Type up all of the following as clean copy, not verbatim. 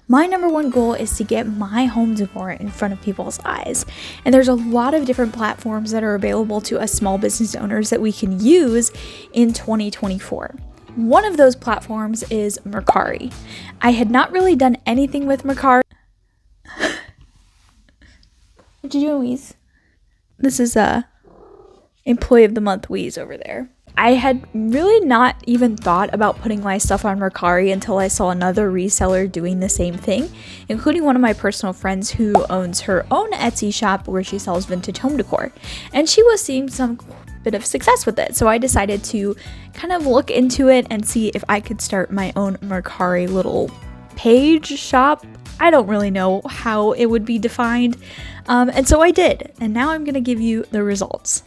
My number one goal is to get my home decor in front of people's eyes. And there's a lot of different platforms that are available to us small business owners that we can use in 2024. One of those platforms is Mercari. I had not really done anything with Mercari. What you doing, Wheeze? This is Employee of the Month Wheeze over there. I had really not even thought about putting my stuff on Mercari until I saw another reseller doing the same thing, including one of my personal friends who owns her own Etsy shop where she sells vintage home decor. And she was seeing some bit of success with it. So I decided to kind of look into it and see if I could start my own Mercari little page shop. I don't really know how it would be defined. And so I did. And now I'm going to give you the results.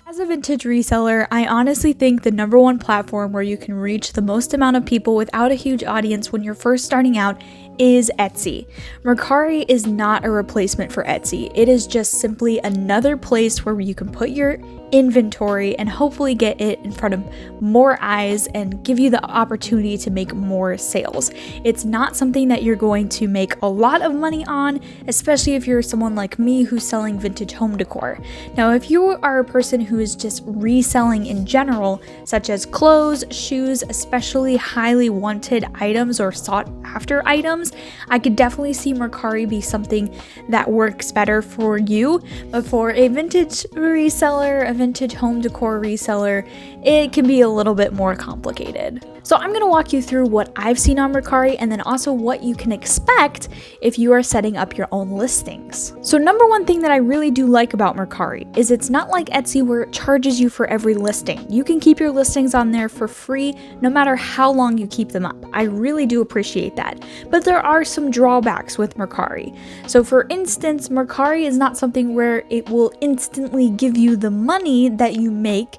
As a vintage reseller, I honestly think the number one platform where you can reach the most amount of people without a huge audience when you're first starting out is Etsy. Mercari is not a replacement for Etsy. It is just simply another place where you can put your inventory and hopefully get it in front of more eyes and give you the opportunity to make more sales. It's not something that you're going to make a lot of money on, especially if you're someone like me who's selling vintage home decor. Now, if you are a person who is just reselling in general, such as clothes, shoes, especially highly wanted items or sought after items, I could definitely see Mercari be something that works better for you. But for a vintage reseller, a vintage home decor reseller, it can be a little bit more complicated. So I'm going to walk you through what I've seen on Mercari and then also what you can expect if you are setting up your own listings. So number one thing that I really do like about Mercari is it's not like Etsy where it charges you for every listing. You can keep your listings on there for free no matter how long you keep them up. I really do appreciate that. But there are some drawbacks with Mercari. So for instance, Mercari is not something where it will instantly give you the money that you make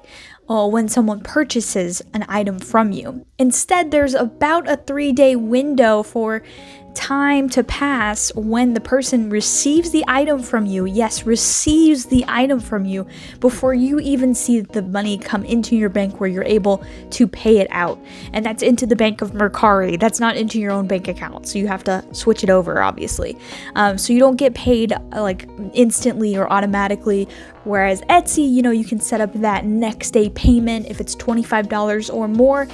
when someone purchases an item from you. Instead, there's about a 3-day window for time to pass when the person receives the item from you. Yes, receives the item from you before you even see the money come into your bank where you're able to pay it out. And that's into the bank of Mercari. That's not into your own bank account. So you have to switch it over, obviously. So you don't get paid like instantly or automatically. Whereas Etsy, you can set up that next day payment. If it's $25 or more,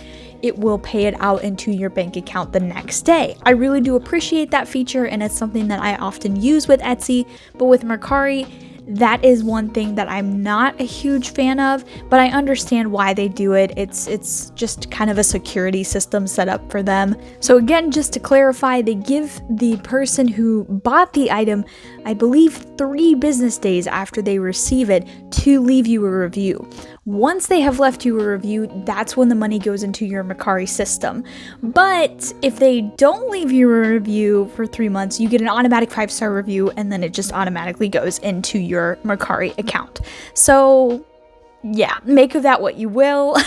it will pay it out into your bank account the next day. I really do appreciate that feature, and it's something that I often use with Etsy, but with Mercari, that is one thing that I'm not a huge fan of, but I understand why they do it. It's just kind of a security system set up for them. So again, just to clarify, they give the person who bought the item, I believe 3 business days after they receive it to leave you a review. Once they have left you a review, that's when the money goes into your Mercari system. But if they don't leave you a review for 3 months, you get an automatic 5-star review, and then it just automatically goes into your Mercari account. So yeah, make of that what you will.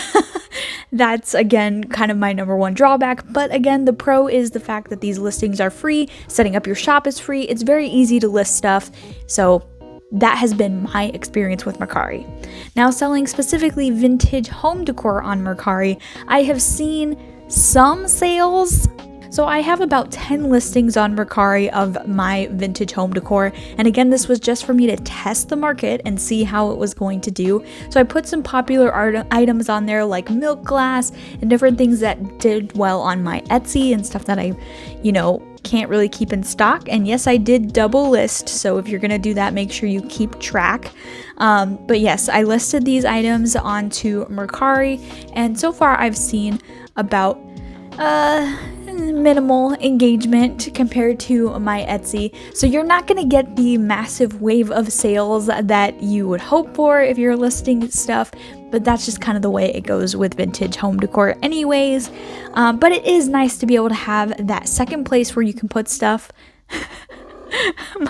That's, again, kind of my number one drawback. But again, the pro is the fact that these listings are free. Setting up your shop is free. It's very easy to list stuff. So that has been my experience with Mercari. Now, selling specifically vintage home decor on Mercari, I have seen some sales. So I have about 10 listings on Mercari of my vintage home decor. And again, this was just for me to test the market and see how it was going to do. So I put some popular items on there like milk glass and different things that did well on my Etsy and stuff that I, can't really keep in stock. And yes, I did double list. So if you're going to do that, make sure you keep track. But yes, I listed these items onto Mercari. And so far I've seen about minimal engagement compared to my Etsy. So you're not going to get the massive wave of sales that you would hope for if you're listing stuff, but that's just kind of the way it goes with vintage home decor anyways. But it is nice to be able to have that second place where you can put stuff.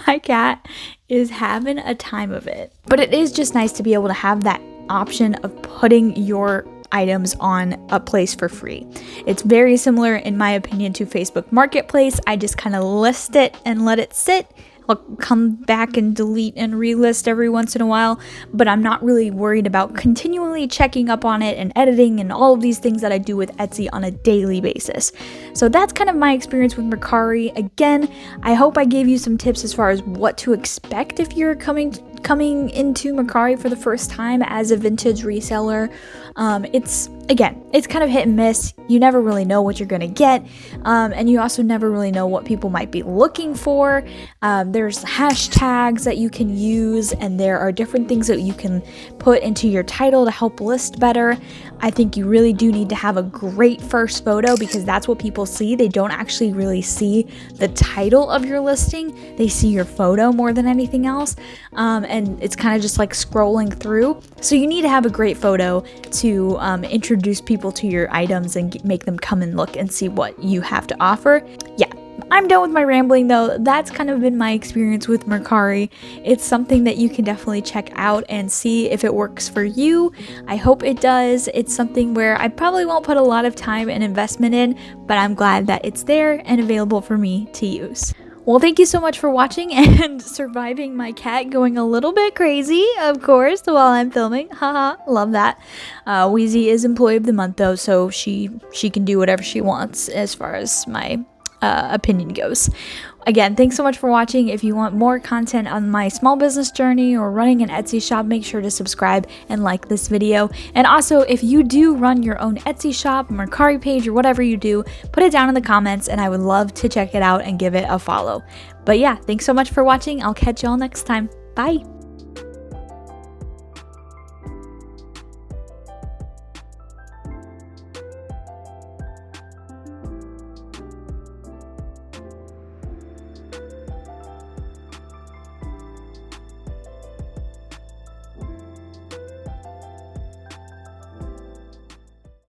My cat is having a time of it. But it is just nice to be able to have that option of putting your items on a place for free. It's very similar, in my opinion, to Facebook Marketplace. I just kind of list it and let it sit I'll come back and delete and relist every once in a while, but I'm not really worried about continually checking up on it and editing and all of these things that I do with Etsy on a daily basis. So that's kind of my experience with Mercari. Again, I hope I gave you some tips as far as what to expect if you're coming into Mercari for the first time as a vintage reseller. It's kind of hit and miss. You never really know what you're going to get, and you also never really know what people might be looking for. There's hashtags that you can use, and there are different things that you can put into your title to help list better. I think you really do need to have a great first photo, because that's what people see. They don't actually really see the title of your listing. They see your photo more than anything else, and it's kind of just like scrolling through. So you need to have a great photo to introduce people to your items and make them come and look and see what you have to offer. Yeah, I'm done with my rambling though. That's kind of been my experience with Mercari. It's something that you can definitely check out and see if it works for you. I hope it does. It's something where I probably won't put a lot of time and investment in, but I'm glad that it's there and available for me to use. Well, thank you so much for watching and surviving my cat going a little bit crazy, of course, while I'm filming. Haha, love that. Wheezy is Employee of the Month, though, so she can do whatever she wants as far as my opinion goes. Again, thanks so much for watching. If you want more content on my small business journey or running an Etsy shop, make sure to subscribe and like this video. And also, if you do run your own Etsy shop, Mercari page, or whatever you do, put it down in the comments and I would love to check it out and give it a follow. But yeah, thanks so much for watching. I'll catch y'all next time. Bye.